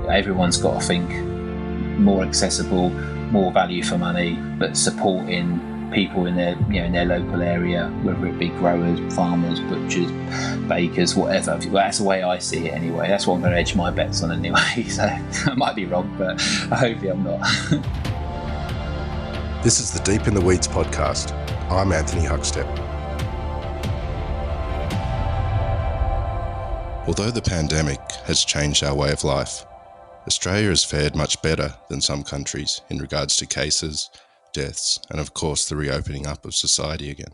everyone's got to think more accessible, more value for money, but supporting people in their in their local area, whether it be growers, farmers, butchers, bakers, whatever. Well, that's the way I see it anyway. That's what I'm going to edge my bets on anyway. So I might be wrong, but hopefully I'm not. This is the Deep in the Weeds podcast. I'm Anthony Huckstep. Although the pandemic has changed our way of life, Australia has fared much better than some countries in regards to cases, deaths, and of course the reopening up of society again.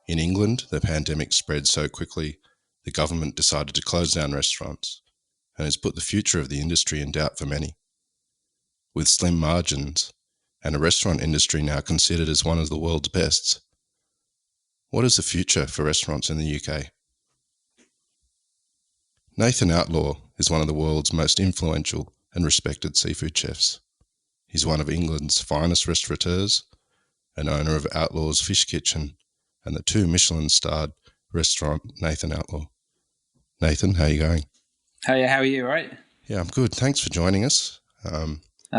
In England, the pandemic spread so quickly, the government decided to close down restaurants and has put the future of the industry in doubt for many. With slim margins and a restaurant industry now considered as one of the world's best, what is the future for restaurants in the UK? Nathan Outlaw is one of the world's most influential and respected seafood chefs. He's one of England's finest restaurateurs, an owner of Outlaws Fish Kitchen and the 2 Michelin Starred restaurant Nathan Outlaw. Nathan, how are you going? Hey, how are you? All right? Yeah, I'm good. Thanks for joining us.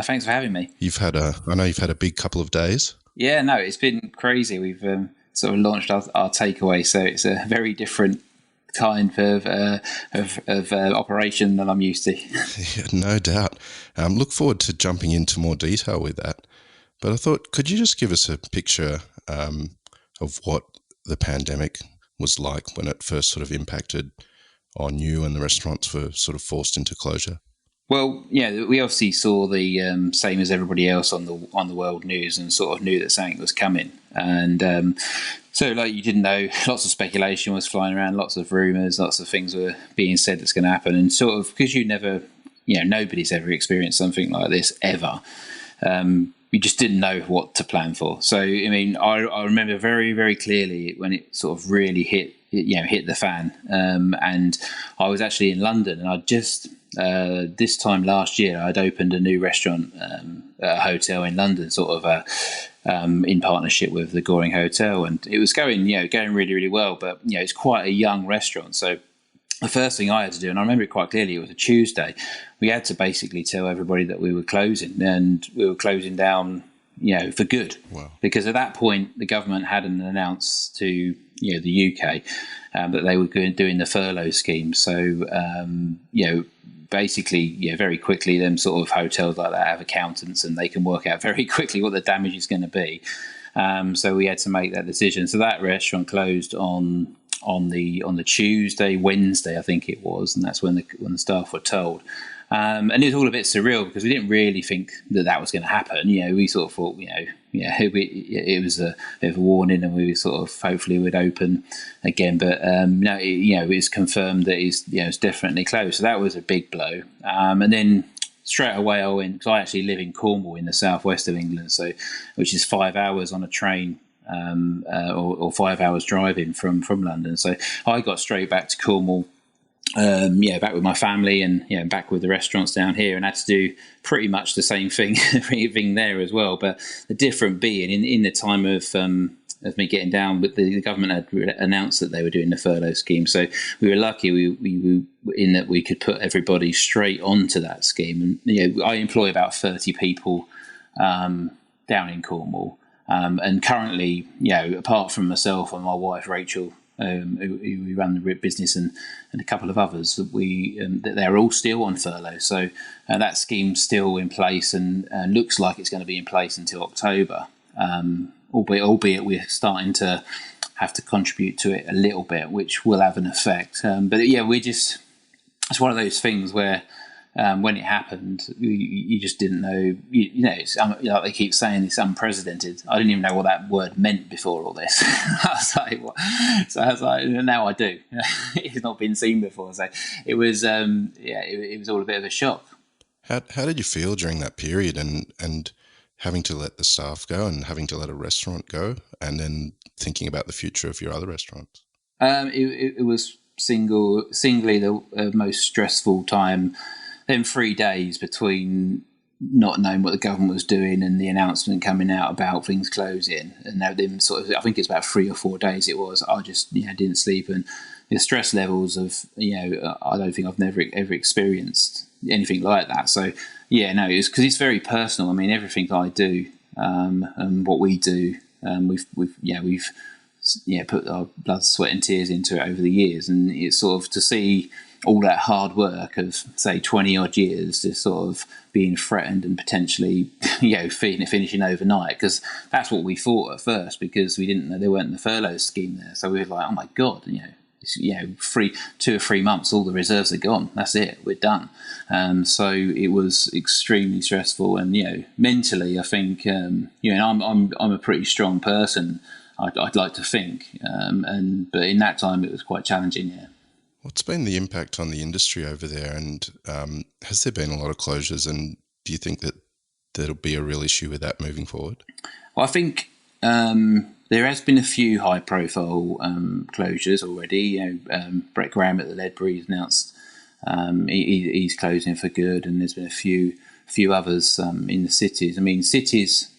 Thanks for having me. I know you've had a big couple of days. Yeah, no, it's been crazy. We've sort of launched our takeaway, so it's a very different kind of operation than I'm used to. Yeah, no doubt. Look forward to jumping into more detail with that. But I thought, could you just give us a picture of what the pandemic was like when it first sort of impacted on you and the restaurants were sort of forced into closure? Well, yeah, we obviously saw the same as everybody else on the world news, and sort of knew that something was coming. And so, like, you didn't know. Lots of speculation was flying around, lots of rumours, lots of things were being said that's going to happen. And sort of because you never, nobody's ever experienced something like this ever. You just didn't know what to plan for. So, I mean, I remember very, very clearly when it sort of really hit the fan. And I was actually in London, and I just this time last year I'd opened a new restaurant at a hotel in London, sort of in partnership with the Goring Hotel, and it was going really, really well. But it's quite a young restaurant, so the first thing I had to do, and I remember it quite clearly, it was a Tuesday. We had to basically tell everybody that we were closing, and we were closing down, for good. Wow. Because at that point, the government hadn't announced to the UK that they were doing the furlough scheme. So, basically, very quickly, them sort of hotels like that have accountants, and they can work out very quickly what the damage is going to be. So we had to make that decision. So that restaurant closed on the Tuesday, Wednesday, I think it was, and that's when the staff were told. And it was all a bit surreal because we didn't really think that was going to happen. We sort of thought, it was a bit of a warning, and we sort of hopefully would open again. But no, it's confirmed that it's definitely closed. So that was a big blow. And then straight away I went, because I actually live in Cornwall in the southwest of England, so which is 5 hours on a train. Or 5 hours driving from London. So I got straight back to Cornwall, back with my family, and back with the restaurants down here, and had to do pretty much the same thing there as well. But the different being in the time of me getting down, but the government had announced that they were doing the furlough scheme. So we were lucky we in that we could put everybody straight onto that scheme. And I employ about 30 people down in Cornwall. And currently, apart from myself and my wife Rachel, who run the business, and a couple of others, they're all still on furlough. So that scheme's still in place, and looks like it's going to be in place until October. Albeit we're starting to have to contribute to it a little bit, which will have an effect. But it's one of those things where. When it happened, you just didn't know. It's, like they keep saying, it's unprecedented. I didn't even know what that word meant before all this. I was like, what? So I was like, now I do. It's not been seen before. So it was, it was all a bit of a shock. How did you feel during that period, and having to let the staff go and having to let a restaurant go, and then thinking about the future of your other restaurants? It was singly the most stressful time. Then 3 days between not knowing what the government was doing and the announcement coming out about things closing, and now them I think it's about 3 or 4 days it was. I just didn't sleep, and the stress levels of I don't think I've never ever experienced anything like that. So yeah, no, it's because it's very personal. I mean, everything I do and what we do, we've put our blood, sweat, and tears into it over the years, and it's sort of to see all that hard work of say 20 odd years just sort of being threatened and potentially finishing overnight, because that's what we thought at first, because we didn't know there weren't the furlough scheme there. So we were like, oh my god, 2 or 3 months, all the reserves are gone, that's it, we're done. So it was extremely stressful, and mentally I think and I'm a pretty strong person, I'd like to think, but in that time it was quite challenging. Yeah. What's been the impact on the industry over there, and has there been a lot of closures, and do you think that there'll be a real issue with that moving forward? Well, I think there has been a few high-profile closures already. Brett Graham at the Ledbury has announced he's closing for good, and there's been a few others in the cities. I mean, cities,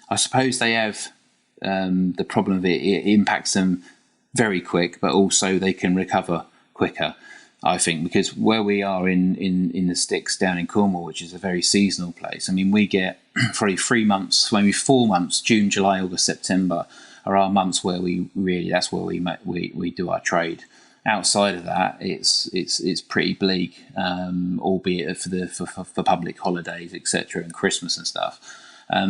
I suppose they have the problem of it impacts them very quick, but also they can recover quicker, I think, because where we are in the sticks down in Cornwall, which is a very seasonal place, I mean, we get probably 3 months, maybe 4 months, June, July, August, September are our months where that's where we do our trade. Outside of that, it's pretty bleak, albeit for public holidays, etc., and Christmas and stuff.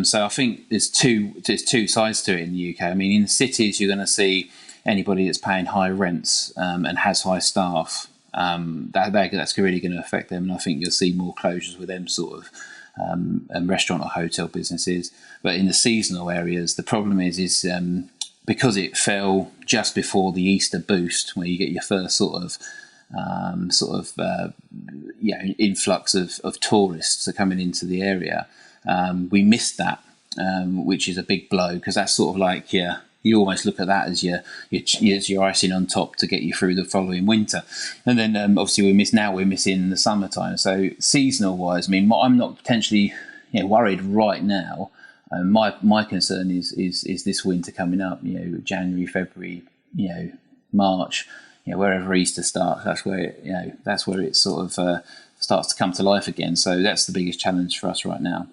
So I think there's two sides to it in the UK. I mean, in the cities, you're going to see anybody that's paying high rents and has high staff. That's really going to affect them, and I think you'll see more closures with them sort of restaurant or hotel businesses. But in the seasonal areas, the problem is because it fell just before the Easter boost, where you get your first influx of tourists are coming into the area. We missed that, which is a big blow, because that's sort of like you almost look at that as your icing on top to get you through the following winter. And then obviously we're missing the summertime. So seasonal wise, I mean, I'm not potentially worried right now. My concern is this winter coming up. January, February, March, wherever Easter starts. That's where it sort of starts to come to life again. So that's the biggest challenge for us right now.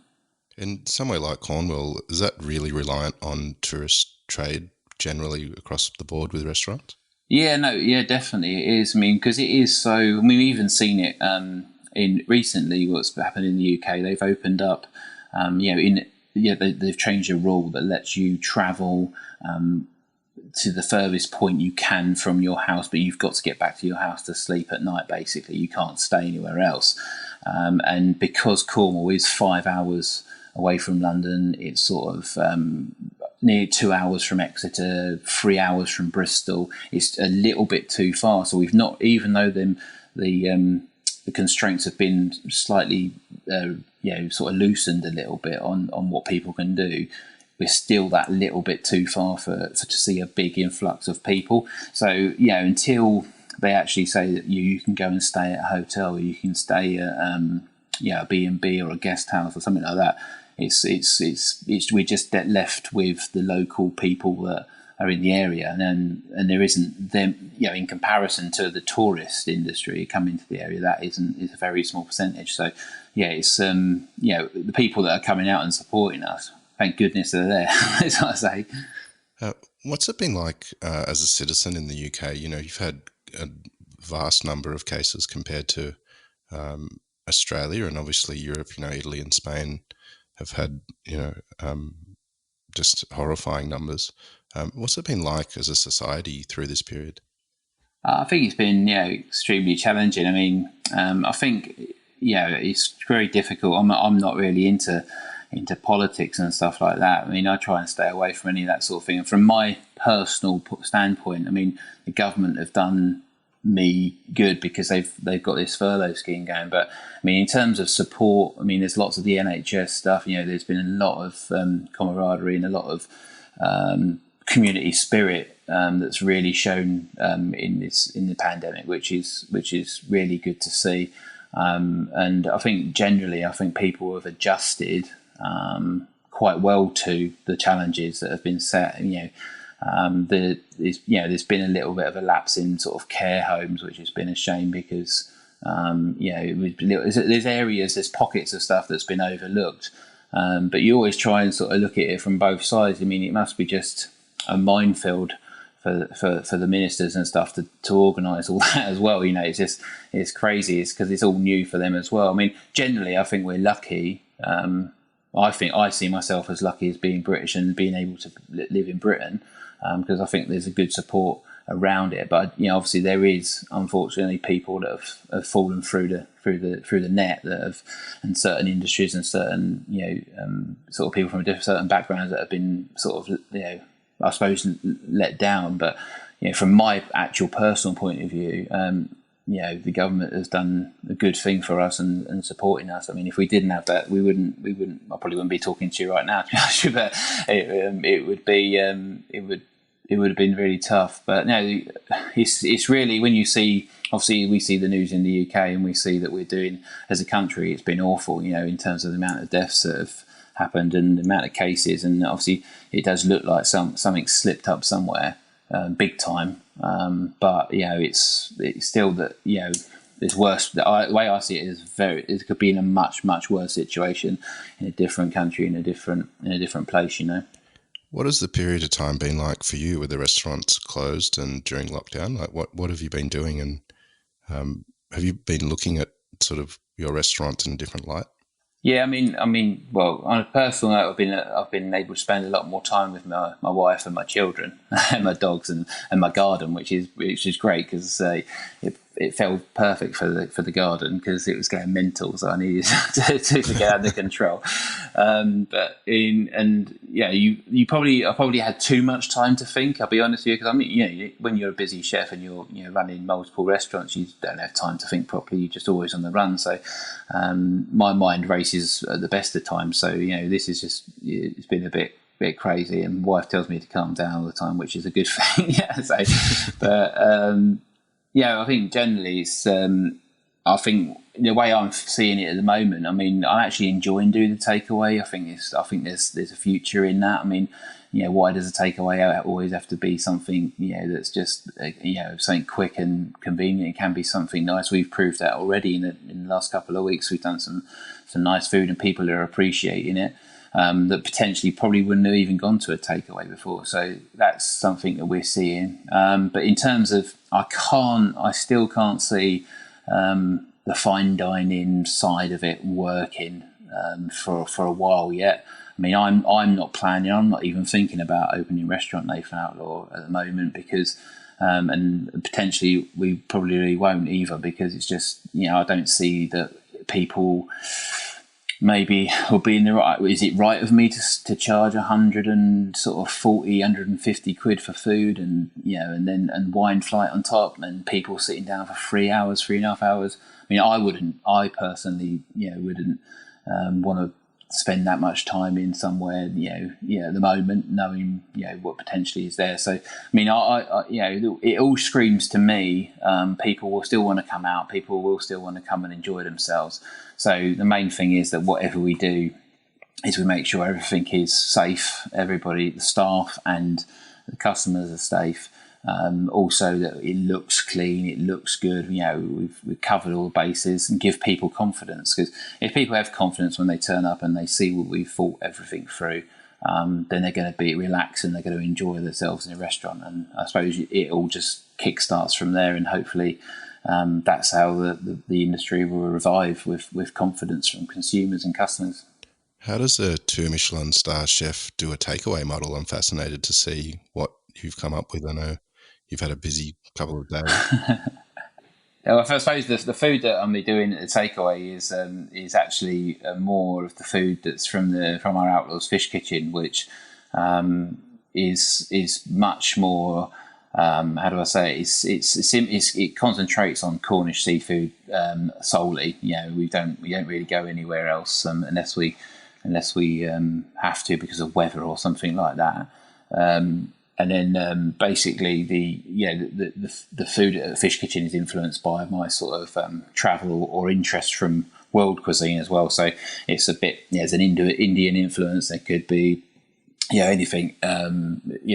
And somewhere like Cornwall, is that really reliant on tourist trade generally across the board with restaurants? Yeah, definitely it is. I mean, because it is so. I mean, we've even seen it in recently. What's happened in the UK? They've opened up. They've changed a rule that lets you travel to the furthest point you can from your house, but you've got to get back to your house to sleep at night. Basically, you can't stay anywhere else. And because Cornwall is 5 hours away from London, it's sort of near 2 hours from Exeter, 3 hours from Bristol. It's a little bit too far. So we've not, even though the constraints have been slightly, sort of loosened a little bit on what people can do, we're still that little bit too far for to see a big influx of people. So until they actually say that you can go and stay at a hotel, or you can stay at a B&B or a guest house or something like that, we're just left with the local people that are in the area, and there isn't them, in comparison to the tourist industry coming to the area, is a very small percentage. So it's the people that are coming out and supporting us, thank goodness they're there. That's what I say. What's it been like as a citizen in the UK? You've had a vast number of cases compared to Australia, and obviously Europe. Italy and Spain have had just horrifying numbers. What's it been like as a society through this period? I think it's been extremely challenging. I mean, I think it's very difficult. I'm not really into politics and stuff like that. I mean, I try and stay away from any of that sort of thing. And from my personal standpoint, I mean, the government have done me good because they've got this furlough scheme going. But I mean, in terms of support, I mean, there's lots of the NHS stuff. There's been a lot of camaraderie and a lot of community spirit that's really shown in the pandemic, which is really good to see. And I think generally, people have adjusted quite well to the challenges that have been set. There's been a little bit of a lapse in sort of care homes, which has been a shame, because There's areas, there's pockets of stuff that's been overlooked, but you always try and sort of look at it from both sides. I mean, it must be just a minefield for the ministers and stuff to organise all that as well. It's crazy. It's because it's all new for them as well. I mean, generally, I think we're lucky. I think I see myself as lucky as being British and being able to live in Britain, because I think there's a good support around it. But obviously there is unfortunately people that have fallen through the net that have, and certain industries and certain sort of people from certain backgrounds that have been sort of I suppose let down. But from my actual personal point of view, the government has done a good thing for us and supporting us. I mean, if we didn't have that, we wouldn't. I probably wouldn't be talking to you right now, but it would have been really tough. But no, it's really, when you see, obviously we see the news in the UK and we see that we're doing as a country, it's been awful, in terms of the amount of deaths that have happened and the amount of cases. And obviously it does look like something slipped up somewhere, big time. But it's still that, it's worse. The way I see it is it could be in a much, much worse situation in a different country, in a different place, What has the period of time been like for you with the restaurants closed and during lockdown? Like what have you been doing, and have you been looking at sort of your restaurant in a different light? Yeah, I mean, well, on a personal note, I've been able to spend a lot more time with my wife and my children and my dogs and my garden, which is great, because it felt perfect for the garden because it was going mental, so I needed to get under control. I probably had too much time to think. I'll be honest with you, because when you're a busy chef and you're running multiple restaurants, you don't have time to think properly. You're just always on the run. So my mind races at the best of times. So this is just, it's been a bit crazy, and my wife tells me to calm down all the time, which is a good thing. I think generally it's, I think the way I'm seeing it at the moment, I mean, I'm actually enjoying doing the takeaway. I think there's a future in that. I mean, why does a takeaway always have to be something, that's just, something quick and convenient? It can be something nice. We've proved that already in the last couple of weeks. We've done some nice food and people are appreciating it. That potentially probably wouldn't have even gone to a takeaway before. So that's something that we're seeing. But in terms of, I still can't see the fine dining side of it working for a while yet. I mean, I'm not planning. I'm not even thinking about opening a restaurant, Nathan Outlaw, at the moment, because and potentially we probably won't either, because it's just, I don't see that people maybe will be in the right. Is it right of me to charge 150 quid for food, and and wine flight on top, and people sitting down for 3.5 hours? I mean, I personally wouldn't want to spend that much time in somewhere at the moment, knowing what potentially is there. So I mean, it all screams to me, people will still want to come out, people will still want to come and enjoy themselves. So the main thing is that whatever we do is we make sure everything is safe, everybody, the staff and the customers are safe. Also that it looks clean, it looks good. We've covered all the bases, and give people confidence, because if people have confidence when they turn up and they see what we've thought everything through, then they're going to be relaxed and they're going to enjoy themselves in a restaurant. And I suppose it all just kickstarts from there, and hopefully that's how the industry will revive with confidence from consumers and customers. How does a 2 Michelin star chef do a takeaway model? I'm fascinated to see what you've come up with. I know you've had a busy couple of days. Well, I suppose the food that I'm doing at the takeaway is actually more of the food that's from our Outlaws fish kitchen, which is much more. How do I say it? It concentrates on Cornish seafood solely. We don't really go anywhere else unless we have to because of weather or something like that. And then basically the food at the fish kitchen is influenced by my sort of travel or interest from world cuisine as well. So it's a bit, there's an Indian influence. There could be anything,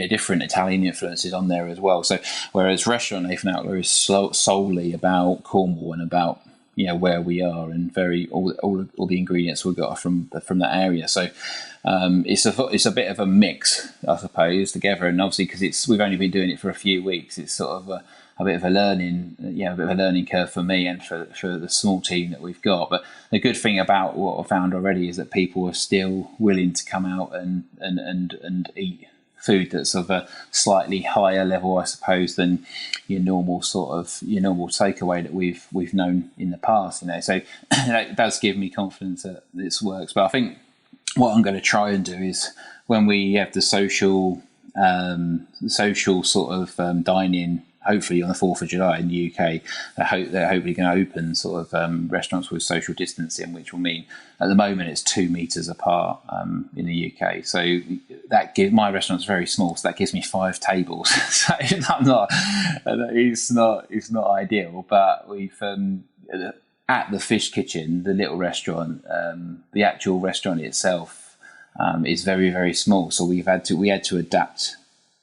different Italian influences on there as well. So whereas restaurant Nathan Outlaw is solely about Cornwall and about where we are, and all the ingredients we got are from that area. So it's a bit of a mix, I suppose, together. And obviously, because we've only been doing it for a few weeks, it's sort of a bit of a learning curve for me and for the small team that we've got. But the good thing about what I found already is that people are still willing to come out and eat food that's of a slightly higher level, I suppose, than your normal takeaway that we've known in the past. So that does give me confidence that this works. But I think what I'm going to try and do is, when we have the social sort of dining, hopefully on the 4th of July in the UK, they're hopefully going to open sort of restaurants with social distancing, which will mean at the moment it's 2 meters apart in the UK. So my restaurant's very small, so that gives me 5 tables. So it's not ideal, but we've at the Fish Kitchen, the little restaurant, the actual restaurant itself is very, very small. So we had to adapt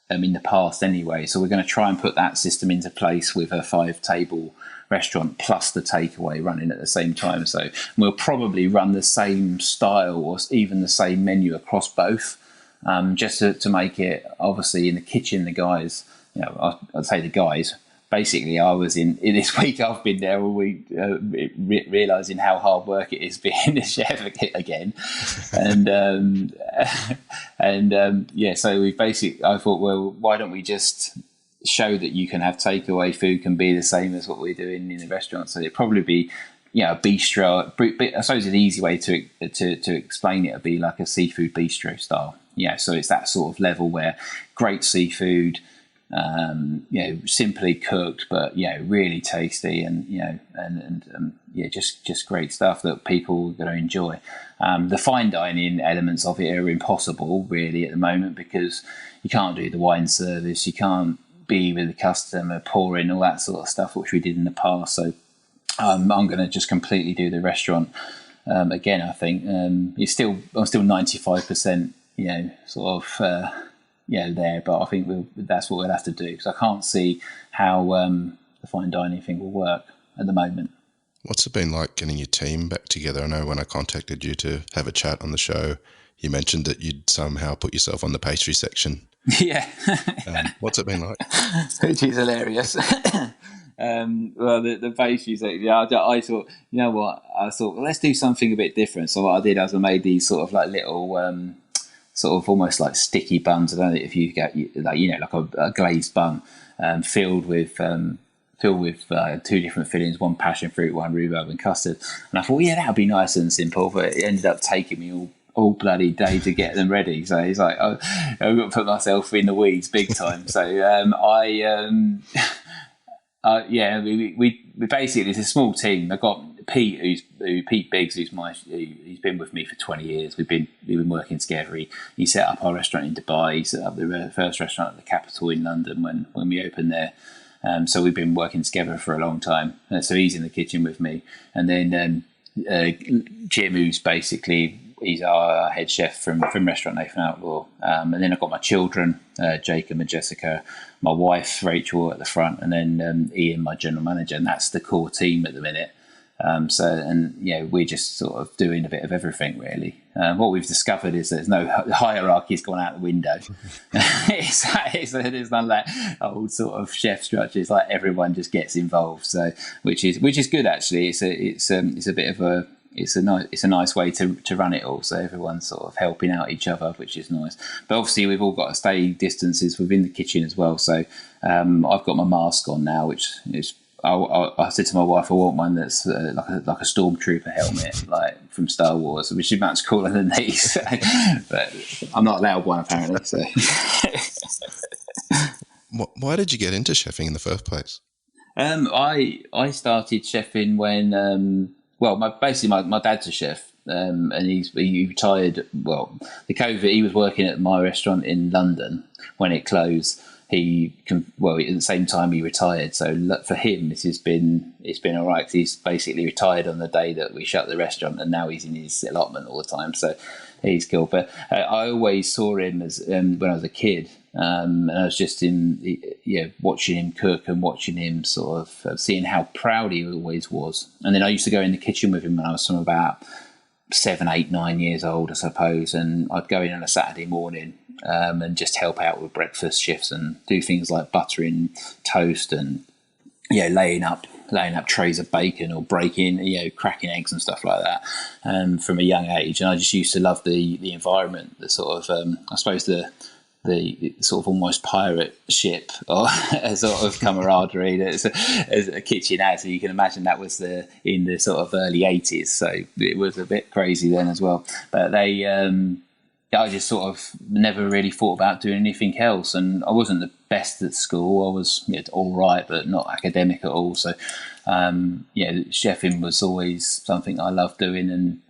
in the past anyway. So we're going to try and put that system into place with a 5-table restaurant plus the takeaway running at the same time. So we'll probably run the same style or even the same menu across both, just to make it, obviously in the kitchen, the guys, I'd say the guys, basically I was in this week, I've been there all week, realising how hard work it is being a chef again. So we basically, I thought, well, why don't we just show that you can have takeaway food can be the same as what we're doing in the restaurant. So it'd probably be, a bistro. I suppose an easy way to explain it would be like a seafood bistro style. So it's that sort of level where great seafood, simply cooked, but really tasty, and just great stuff that people are going to enjoy. The fine dining elements of it are impossible really at the moment, because you can't do the wine service, you can't be with the customer pouring all that sort of stuff, which we did in the past. So I'm going to just completely do the restaurant again. I think I'm still 95%, there, but I think that's what we'll have to do, because I can't see how the fine dining thing will work at the moment. What's it been like getting your team back together? I know when I contacted you to have a chat on the show, you mentioned that you'd somehow put yourself on the pastry section. Yeah. What's it been like? Which is hilarious. Well, the pastry section, I thought, well, let's do something a bit different. So what I did was I made these sort of like little sort of almost like sticky buns. I don't know if you get like a glazed bun filled with 2 different fillings, one passion fruit, one rhubarb and custard. And I thought, that would be nice and simple, but it ended up taking me all bloody day to get them ready. So it's like, I've got to put myself in the weeds big time. So we basically, it's a small team. I've got Pete Biggs, he's been with me for 20 years. We've been working together. He set up our restaurant in Dubai. He set up the first restaurant at the Capitol in London when we opened there. So we've been working together for a long time. So he's in the kitchen with me. And then Jim, he's our head chef from restaurant Nathan Outlaw. And then I've got my children, Jacob and Jessica, my wife Rachel at the front, and then Ian, my general manager. And that's the core team at the minute. We're just sort of doing a bit of everything really. What we've discovered is there's no hierarchy's gone out the window. There's none of that old sort of chef structure. It's like everyone just gets involved. So which is good actually. It's a nice way to run it all. So everyone's sort of helping out each other, which is nice. But obviously we've all got to stay distances within the kitchen as well. So I've got my mask on now, which is. I said to my wife, I want one that's like a stormtrooper helmet, like from Star Wars, which is much cooler than these. But I'm not allowed one apparently. So, why did you get into chefing in the first place? I started chefing when my dad's a chef, and he retired. Well, the COVID, he was working at my restaurant in London when it closed. At the same time he retired. So for him, it's been all right. He's basically retired on the day that we shut the restaurant, and now he's in his allotment all the time. So he's cool. But I always saw him as when I was a kid. And I was just watching him cook and watching him sort of seeing how proud he always was. And then I used to go in the kitchen with him when I was from about 7, 8, 9 years old, I suppose. And I'd go in on a Saturday morning and just help out with breakfast shifts and do things like buttering toast and laying up trays of bacon or cracking eggs and stuff like that from a young age. And I just used to love the environment, the sort of I suppose the sort of almost pirate ship or a sort of camaraderie that as a kitchen has. So you can imagine that was in the sort of early 80s. So it was a bit crazy then as well. But I just sort of never really thought about doing anything else. And I wasn't the best at school. I was all right, but not academic at all. So, chefing was always something I loved doing. And,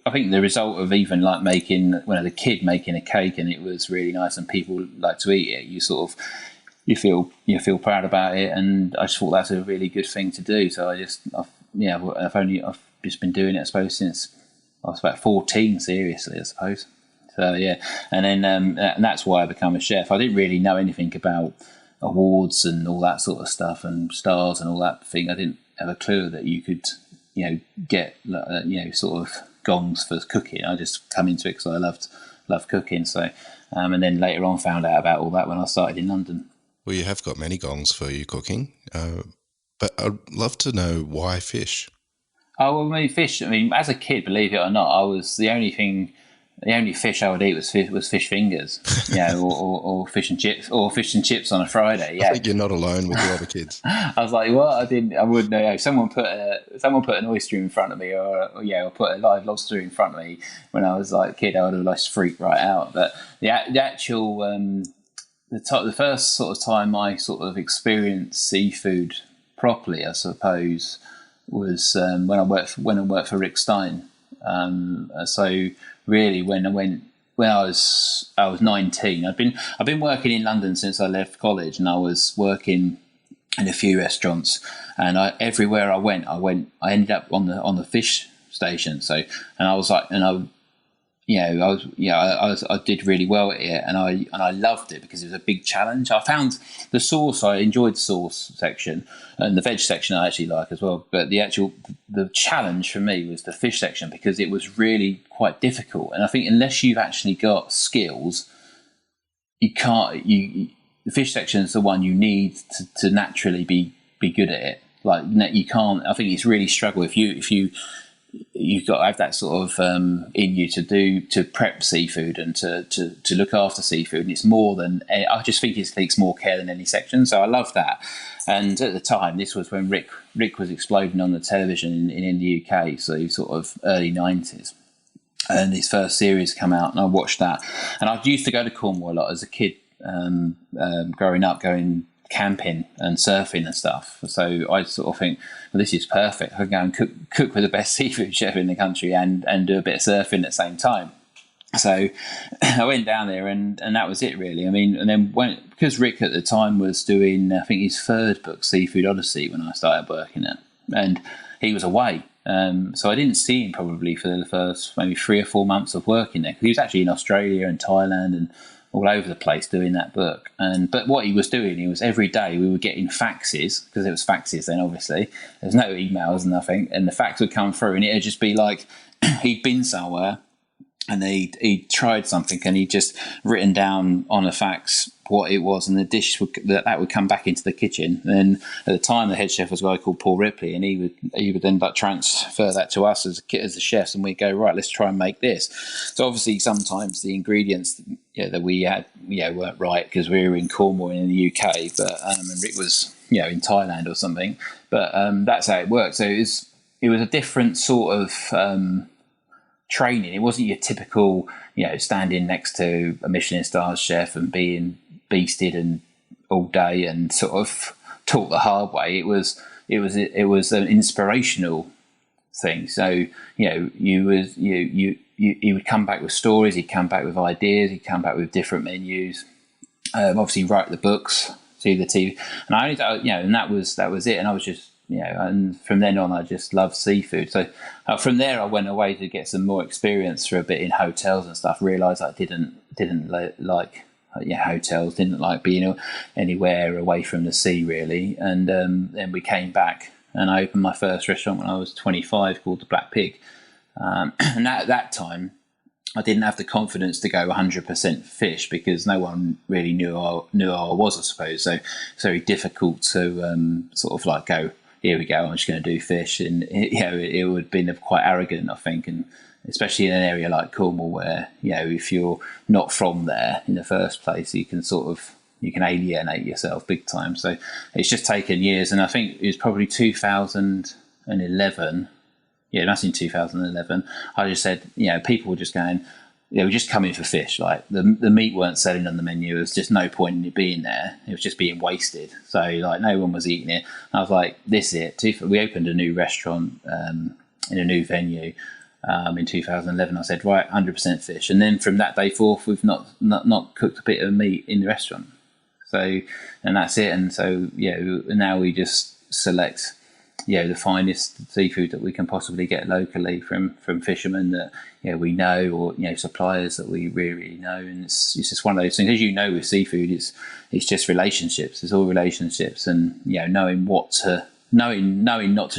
I think the result of even like when I was a kid making a cake and it was really nice and people like to eat it, you feel proud about it. And I just thought that's a really good thing to do. So I've just been doing it, I suppose, since I was about 14, seriously, I suppose. So, and then and that's why I became a chef. I didn't really know anything about awards and all that sort of stuff and stars and all that thing. I didn't have a clue that you could, get, sort of gongs for cooking. I just come into it because I loved cooking. So, and then later on found out about all that when I started in London. Well, you have got many gongs for your cooking, but I'd love to know why fish. Oh, well, fish. As a kid, believe it or not, I was the only fish I would eat was fish fingers, or fish and chips on a Friday. Yeah, I think you're not alone with the other kids. I was like, well, I wouldn't know. Someone put an oyster in front of me, or put a live lobster in front of me when I was like a kid. I would have just freaked right out. But the actual the first sort of time I sort of experienced seafood properly, I suppose, was when I worked for Rick Stein. So really, when I was 19, I've been working in London since I left college, and I was working in a few restaurants, and everywhere I went, I ended up on the fish station. So, and I was like, I did really well at it, and I loved it because it was a big challenge. I found the sauce, I enjoyed the sauce section, and the veg section I actually like as well. But the challenge for me was the fish section because it was really quite difficult. And I think unless you've actually got skills, you can't. The fish section is the one you need to naturally be good at it. Like you can't. I think it's really struggle if you've got to have that sort of in you to prep seafood and to look after seafood. And it's more than, I just think it takes more care than any section. So I love that. And at the time, this was when Rick was exploding on the television in the UK. So sort of early 90s. And his first series come out and I watched that. And I used to go to Cornwall a lot as a kid, growing up, going camping and surfing and stuff. So I sort of think, well, this is perfect. I can go and cook with the best seafood chef in the country and do a bit of surfing at the same time. So I went down there and that was it really. And then because Rick at the time was doing, I think his third book, Seafood Odyssey, when I started working there, and he was away. So I didn't see him probably for the first maybe 3 or 4 months of working there. He was actually in Australia and Thailand and all over the place doing that book. But what he was doing, he was every day we were getting faxes, because it was faxes then obviously. There's no emails, nothing. And the fax would come through and it would just be like he'd been somewhere and he tried something and he'd just written down on a fax what it was, and the dish that would come back into the kitchen. And at the time, the head chef was a guy called Paul Ripley, and he would then like transfer that to us as the chefs, and we'd go, right, let's try and make this. So obviously, sometimes the ingredients that we had weren't right because we were in Cornwall in the UK, but and Rick was in Thailand or something. But that's how it worked. So it was a different sort of training. It wasn't your typical standing next to a Michelin Starred chef and being beasted and all day and sort of taught the hard way. It was an inspirational thing. So he would come back with stories. He'd come back with ideas. He'd come back with different menus. Obviously, write the books, see the TV, and and that was it. And I was just and from then on, I just loved seafood. So from there, I went away to get some more experience for a bit in hotels and stuff. Realised I didn't like hotels. Didn't like being anywhere away from the sea really. And then we came back, and I opened my first restaurant when I was 25, called the Black Pig. And at that time, I didn't have the confidence to go 100% fish, because no one really knew who I was, I suppose. So it's very difficult to sort of like go, here we go, I'm just going to do fish. And it would have been quite arrogant, I think, and especially in an area like Cornwall, where if you're not from there in the first place, you can alienate yourself big time. So it's just taken years, and I think it was probably 2011. Yeah, that's in 2011. I just said, people were just going, we're just coming for fish. Like the meat weren't selling on the menu. There was just no point in it being there. It was just being wasted. So like no one was eating it. I was like, this is it. We opened a new restaurant in a new venue in 2011. I said, right, 100% fish. And then from that day forth, we've not cooked a bit of meat in the restaurant. So, and that's it. And so, now we just select the finest seafood that we can possibly get locally from fishermen that we know, or suppliers that we really know. And it's just one of those things, as with seafood, it's just relationships. It's all relationships, and knowing not to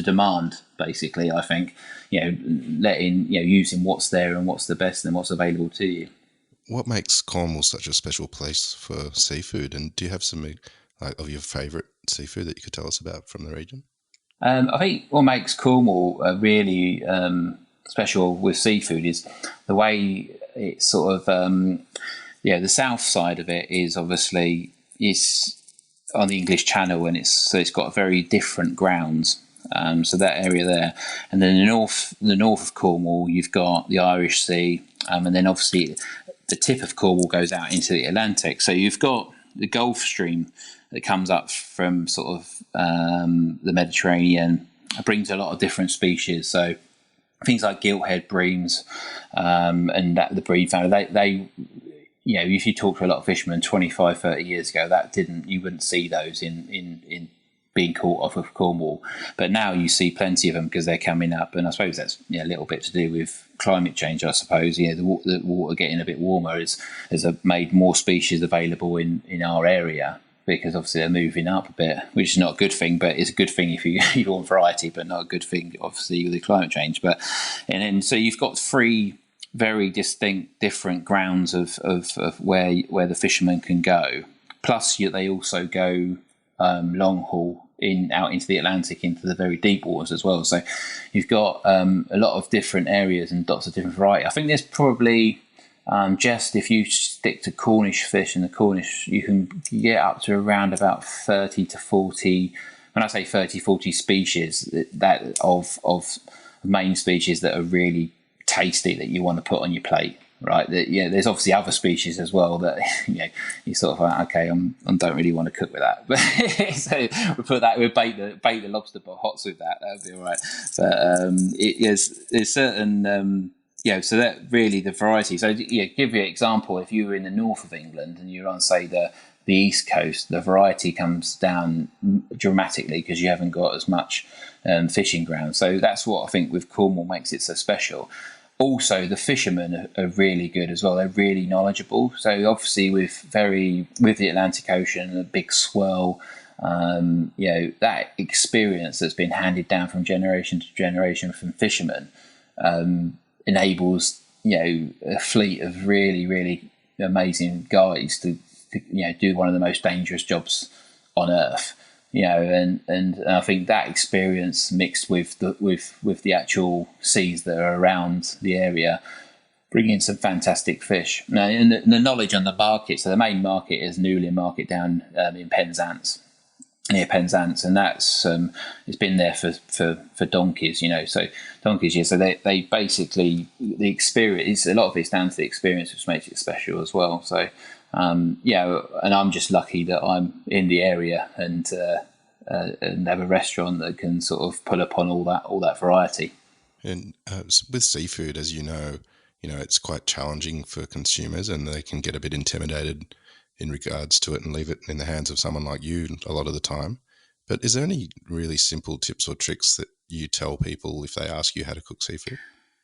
demand, basically. I think using what's there and what's the best and what's available to you. What makes Cornwall such a special place for seafood? And do you have some of your favourite seafood that you could tell us about from the region? I think what makes Cornwall really special with seafood is the way it's sort of, the south side of it is obviously on the English Channel, and it's got very different grounds. So that area there, and then the north of Cornwall, you've got the Irish Sea, and then obviously the tip of Cornwall goes out into the Atlantic. So you've got the Gulf Stream that comes up from sort of the Mediterranean. It brings a lot of different species. So things like gilthead breams and the breed family, they if you talk to a lot of fishermen 25, 30 years ago, you wouldn't see those in being caught off of Cornwall. But now you see plenty of them because they're coming up. And I suppose that's a little bit to do with climate change, I suppose. The water getting a bit warmer has made more species available in our area, because obviously they're moving up a bit, which is not a good thing, but it's a good thing if you want variety, but not a good thing, obviously, with the climate change. So you've got three very distinct, different grounds of where the fishermen can go. Plus, they also go long haul out into the Atlantic, into the very deep waters as well. So you've got a lot of different areas and lots of different variety. I think there's probably just if you stick to Cornish fish, and the Cornish, you can get up to around about 30 to 40. When I say 30, 40 species that of main species that are really tasty that you want to put on your plate. Right, there's obviously other species as well that you sort of like, okay, I don't really want to cook with that, but so we bait the lobster pots with that. That'd be all right. But there's certain so that really the variety. So give you an example. If you were in the north of England and you're on, say, the east coast, the variety comes down dramatically because you haven't got as much fishing ground. So that's what I think with Cornwall makes it so special. Also, the fishermen are really good as well. They're really knowledgeable. So obviously with the Atlantic Ocean, a big swirl, that experience that's been handed down from generation to generation from fishermen enables a fleet of really, really amazing guys to do one of the most dangerous jobs on earth. And I think that experience mixed with the actual seas that are around the area, bringing some fantastic fish. Now, and the knowledge on the market. So the main market is Newlyn Market down in Penzance, near Penzance, and that's it's been there for donkeys. So donkeys. Yeah. So they basically, the experience, a lot of it's down to the experience, which makes it special as well. So. And I'm just lucky that I'm in the area and have a restaurant that can sort of pull upon all that variety. And with seafood, as it's quite challenging for consumers, and they can get a bit intimidated in regards to it and leave it in the hands of someone like you a lot of the time. But is there any really simple tips or tricks that you tell people if they ask you how to cook seafood?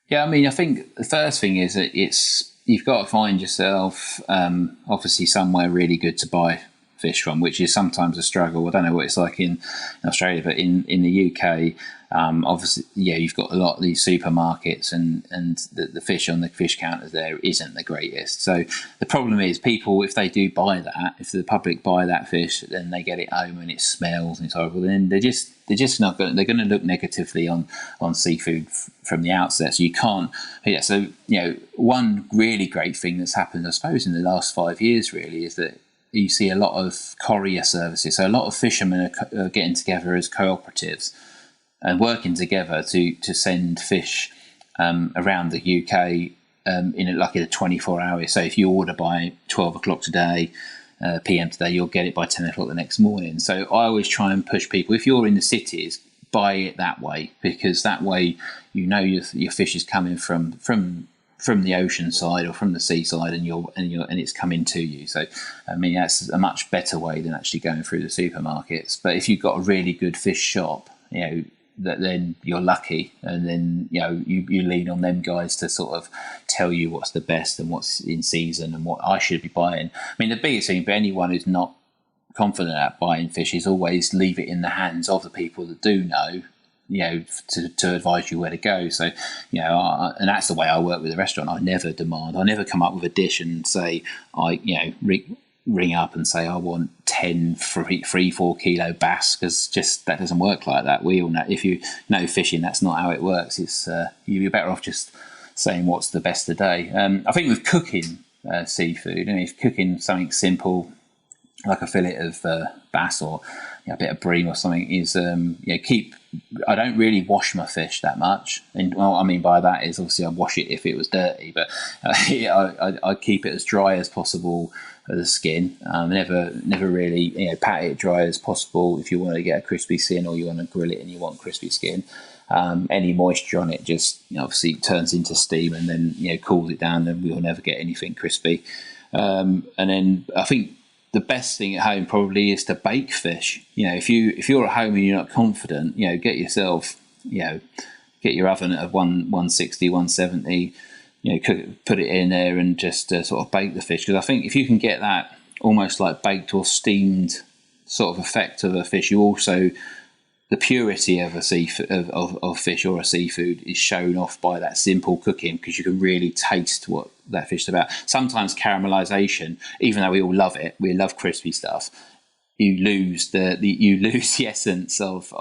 Yeah, I mean, I think the first thing is that it's you've got to find yourself obviously somewhere really good to buy fish from, which is sometimes a struggle. I don't know what it's like in Australia, but in the UK, obviously, you've got a lot of these supermarkets, and the fish on the fish counters there isn't the greatest. So the problem is, people, if they do buy that, if the public buy that fish, then they get it home and it smells and it's horrible. Then they're just not going. They're going to look negatively on seafood from the outset. So you can't. Yeah. So one really great thing that's happened, I suppose, in the last 5 years, really, is that you see a lot of courier services. So a lot of fishermen are getting together as cooperatives and working together to send fish around the UK in a 24 hours. So if you order by 12 o'clock today, PM today, you'll get it by 10 o'clock the next morning. So I always try and push people, if you're in the cities, buy it that way, because that way your fish is coming from the ocean side or from the seaside, and it's coming to you. So I mean, that's a much better way than actually going through the supermarkets. But if you've got a really good fish shop, then you're lucky, and then you lean on them guys to sort of tell you what's the best and what's in season and what I should be buying. I mean, the biggest thing for anyone who's not confident at buying fish is always leave it in the hands of the people that do know, to advise you where to go. So, and that's the way I work with the restaurant. I never demand. I never come up with a dish and say, ring up and say, I want 10 3-4 kilo bass, because just that doesn't work like that. We all know, if you know fishing, that's not how it works. It's you're better off just saying what's the best today. I think with cooking seafood, if cooking something simple like a fillet of bass or a bit of bream or something, is I don't really wash my fish that much. And what I mean by that is, obviously I wash it if it was dirty, but I keep it as dry as possible for the skin. Never really pat it dry as possible if you want to get a crispy skin, or you want to grill it and you want crispy skin. Any moisture on it just obviously turns into steam and then cools it down, and we'll never get anything crispy. And then I think the best thing at home probably is to bake fish. If you're at home and you're not confident, get yourself, get your oven at 160, 170, put it in there and just sort of bake the fish. Because I think if you can get that almost like baked or steamed sort of effect of a fish, you also, the purity of a of fish or a seafood is shown off by that simple cooking, because you can really taste what that fish is about. Sometimes caramelization, even though we all love it, we love crispy stuff, you lose the essence of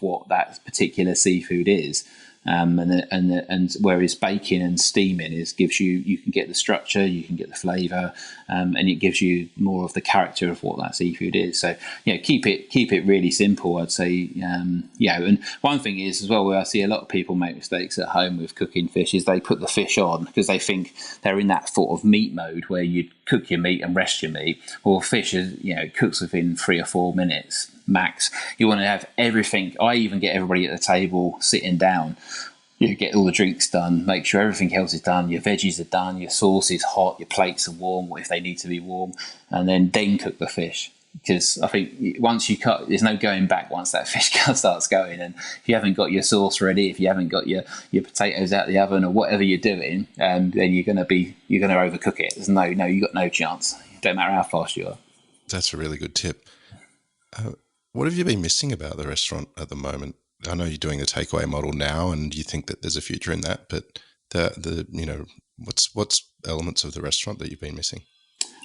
what that particular seafood is. And whereas baking and steaming gives you can get the structure, you can get the flavour, and it gives you more of the character of what that seafood is. So keep it really simple, I'd say. And one thing is as well, where I see a lot of people make mistakes at home with cooking fish, is they put the fish on because they think they're in that sort of meat mode where you cook your meat and rest your meat. Well, fish is cooks within 3 or 4 minutes max. You want to have everything. I even get everybody at the table sitting down. You get all the drinks done, make sure everything else is done, your veggies are done, your sauce is hot, your plates are warm if they need to be warm, and then cook the fish. Because I think once you cut, there's no going back once that fish starts going. And if you haven't got your sauce ready, if you haven't got your potatoes out of the oven or whatever you're doing, then you're going to overcook it. There's you got no chance. Don't matter how fast you are. That's a really good tip. What have you been missing about the restaurant at the moment? I know you're doing a takeaway model now, and you think that there's a future in that. But what's elements of the restaurant that you've been missing?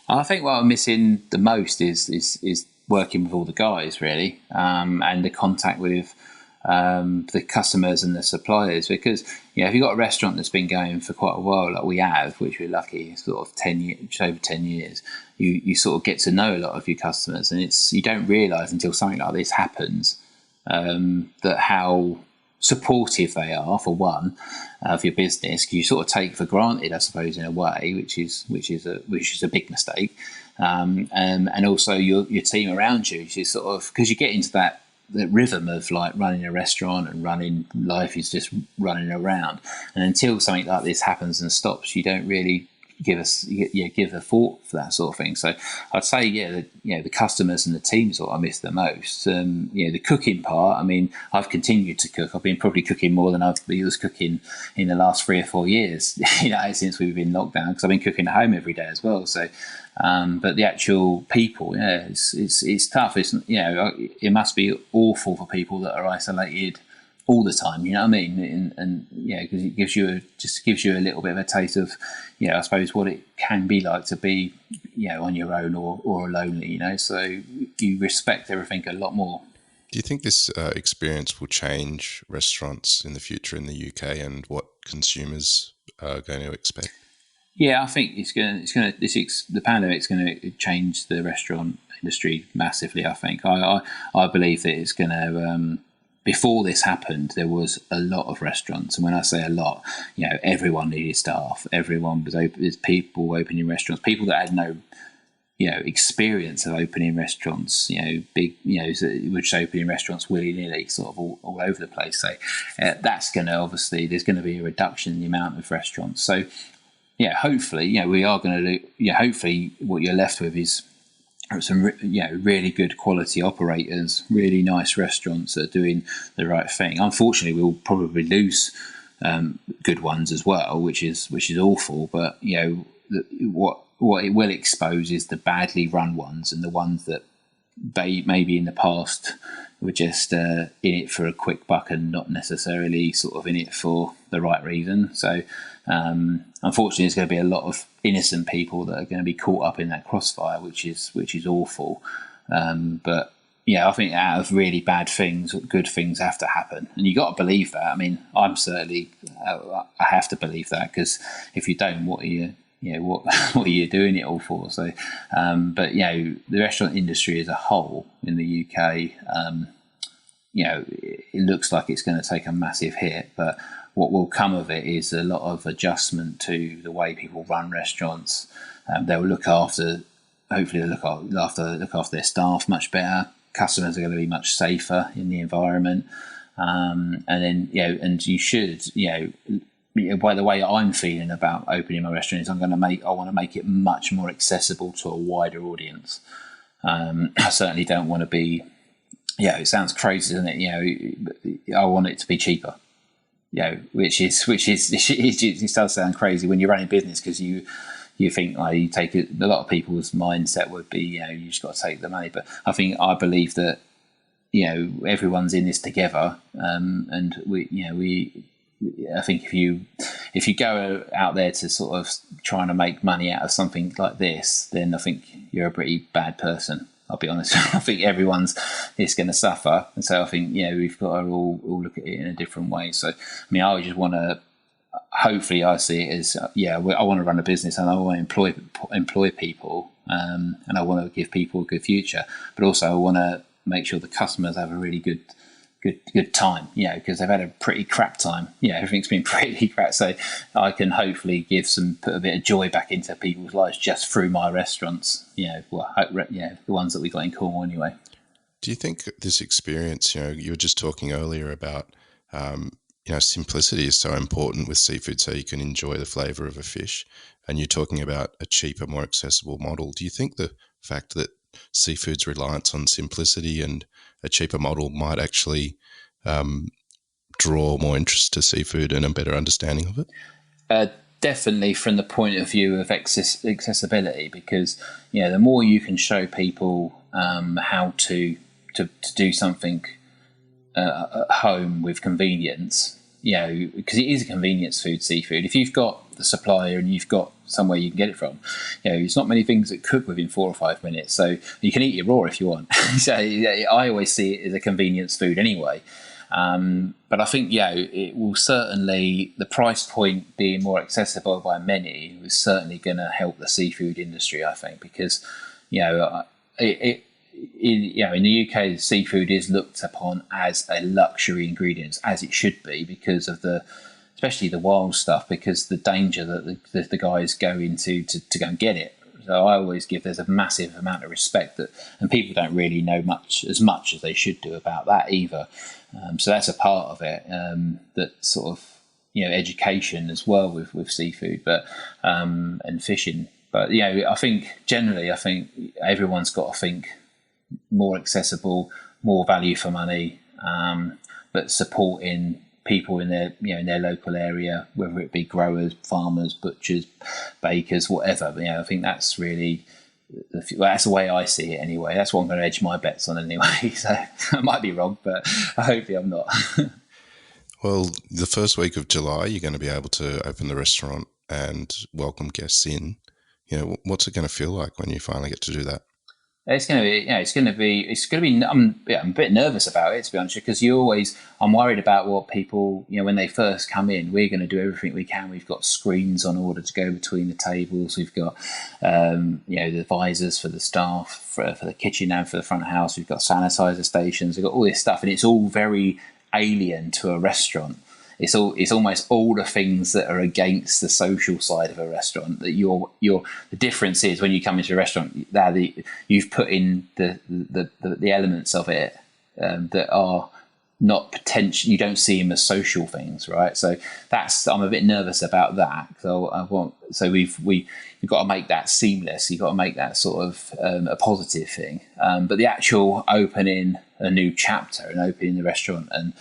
I think what I'm missing the most is working with all the guys, really, and the contact with the customers and the suppliers. Because if you've got a restaurant that's been going for quite a while, like we have, which we're lucky, sort of 10 years, just over 10 years, you sort of get to know a lot of your customers, and you don't realise until something like this happens that how supportive they are, for one, of your business, because you sort of take for granted, I suppose, in a way, which is a big mistake, and also your team around you, which is sort of, because you get into that rhythm of like running a restaurant and running life is just running around, and until something like this happens and stops, you don't really give a thought for that sort of thing. So I'd say, the customers and the teams what I miss the most. The cooking part. I mean, I've continued to cook. I've been probably cooking more than I was cooking in the last 3 or 4 years. Since we've been locked down, because I've been cooking at home every day as well. So, but the actual people, it's tough. It must be awful for people that are isolated all the time, you know what I mean? And because it gives you a little bit of a taste of, I suppose what it can be like to be, on your own or lonely, so you respect everything a lot more. Do you think this experience will change restaurants in the future in the UK and what consumers are going to expect? Yeah, I think the pandemic's going to change the restaurant industry massively. I think I believe that it's going to. Before this happened, there was a lot of restaurants, and when I say a lot, everyone needed staff. Everyone was open. There's people opening restaurants. People that had no, experience of opening restaurants. Big, were just opening restaurants willy nilly, sort of all over the place. So that's going to obviously there's going to be a reduction in the amount of restaurants. So hopefully, we are going to do. Hopefully, what you're left with is some really good quality operators, really nice restaurants that are doing the right thing. Unfortunately, we'll probably lose good ones as well, which is awful. But what it will expose is the badly run ones and the ones that they maybe in the past were just in it for a quick buck and not necessarily sort of in it for the right reason. So unfortunately, there's going to be a lot of innocent people that are going to be caught up in that crossfire, which is awful. But I think out of really bad things, good things have to happen, and you got to believe that. I mean, I'm certainly I have to believe that, because if you don't, what are you? What are you doing it all for? So, but the restaurant industry as a whole in the UK, it looks like it's going to take a massive hit. But what will come of it is a lot of adjustment to the way people run restaurants. They'll hopefully look after their staff much better. Customers are going to be much safer in the environment, and then and you should by the way I'm feeling about opening my restaurant is I want to make it much more accessible to a wider audience. I certainly don't want to be, it sounds crazy, doesn't it? I want it to be cheaper. Which it does sound crazy when you're running a business, because you think you take it. A lot of people's mindset would be, you just got to take the money. But I believe that everyone's in this together, and I think if you go out there to sort of trying to make money out of something like this, then I think you're a pretty bad person. I'll be honest. I think everyone's is going to suffer, and so I think we've got to all look at it in a different way. So I just want to. Hopefully, I see it as I want to run a business and I want to employ people, and I want to give people a good future, but also I want to make sure the customers have a really good time, because they've had a pretty crap time. Everything's been pretty crap. So I can hopefully put a bit of joy back into people's lives just through my restaurants. The ones that we got in Cornwall anyway. Do you think this experience, you were just talking earlier about, simplicity is so important with seafood, so you can enjoy the flavour of a fish, and you're talking about a cheaper, more accessible model. Do you think the fact that Seafoods Reliance on simplicity and a cheaper model might actually draw more interest to seafood and a better understanding of it? Definitely from the point of view of accessibility, because the more you can show people how to do something at home with convenience, because it is a convenience food, seafood. If you've got the supplier and you've got somewhere you can get it from, it's not many things that cook within 4 or 5 minutes. So you can eat it raw if you want. So I always see it as a convenience food anyway. But I think, it will certainly, the price point being more accessible by many is certainly going to help the seafood industry, I think, because, in the UK, seafood is looked upon as a luxury ingredient, as it should be, because of especially the wild stuff, because the danger that the guys go into to go and get it. So I always there's a massive amount of respect and people don't really know as much as they should do about that either. So that's a part of it that sort of, education as well with seafood, but and fishing. But I think generally, everyone's got to think more accessible, more value for money, but supporting people in their local area, whether it be growers, farmers, butchers, bakers, whatever. But, I think that's really that's the way I see it anyway. That's what I'm going to edge my bets on anyway. So I might be wrong, but hopefully I'm not. Well, the first week of July, you're going to be able to open the restaurant and welcome guests in. What's it going to feel like when you finally get to do that? It's going to be. I'm a bit nervous about it, to be honest, because I'm worried about what people, when they first come in. We're going to do everything we can. We've got screens on order to go between the tables. We've got, the visors for the staff, for the kitchen and for the front of house. We've got sanitizer stations. We've got all this stuff, and it's all very alien to a restaurant. It's almost all the things that are against the social side of a restaurant. That the difference is when you come into a restaurant, you've put in the elements of it that are not potential. You don't see them as social things, right? So I'm a bit nervous about that. So we've got to make that seamless. You've got to make that sort of a positive thing. But the actual opening a new chapter and opening the restaurant, and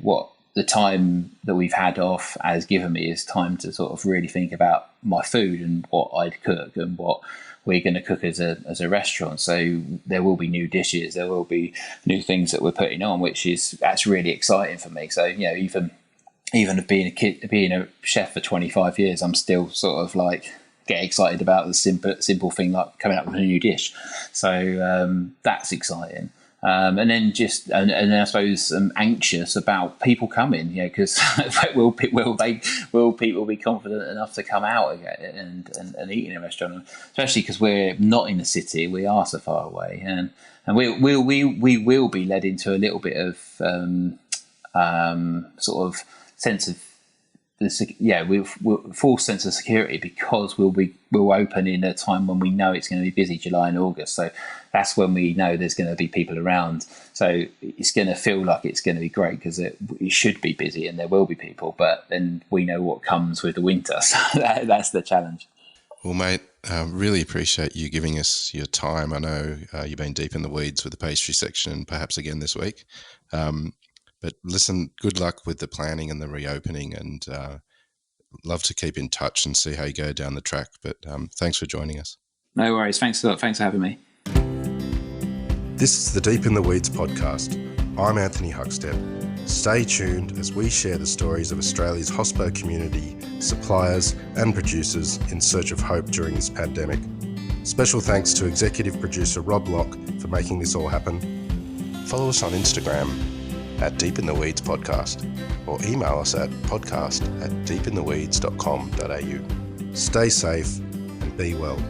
what the time that we've had off has given me is time to sort of really think about my food and what I'd cook and what we're going to cook as a restaurant. So there will be new dishes, there will be new things that we're putting on, that's really exciting for me. So even being a chef for 25 years, I'm still sort of like get excited about the simple thing like coming up with a new dish. So that's exciting. And then I suppose I'm anxious about people coming, because will people be confident enough to come out again and eat in a restaurant, especially because we're not in the city, we are so far away, and we will be led into a little bit of sort of sense of full sense of security, because we'll open in a time when we know it's going to be busy, July and August. So that's when we know there's going to be people around. So it's going to feel like it's going to be great, because it should be busy and there will be people. But then we know what comes with the winter, so that's the challenge. Well, mate, really appreciate you giving us your time. I know you've been deep in the weeds with the pastry section, and perhaps again this week. But listen, good luck with the planning and the reopening, and love to keep in touch and see how you go down the track. But thanks for joining us. No worries. Thanks a lot. Thanks for having me. This is the Deep in the Weeds podcast. I'm Anthony Huckstep. Stay tuned as we share the stories of Australia's hospo community, suppliers and producers in search of hope during this pandemic. Special thanks to executive producer Rob Locke for making this all happen. Follow us on Instagram at Deep in the Weeds Podcast, or email us at podcast@deepintheweeds.com.au. Stay safe and be well.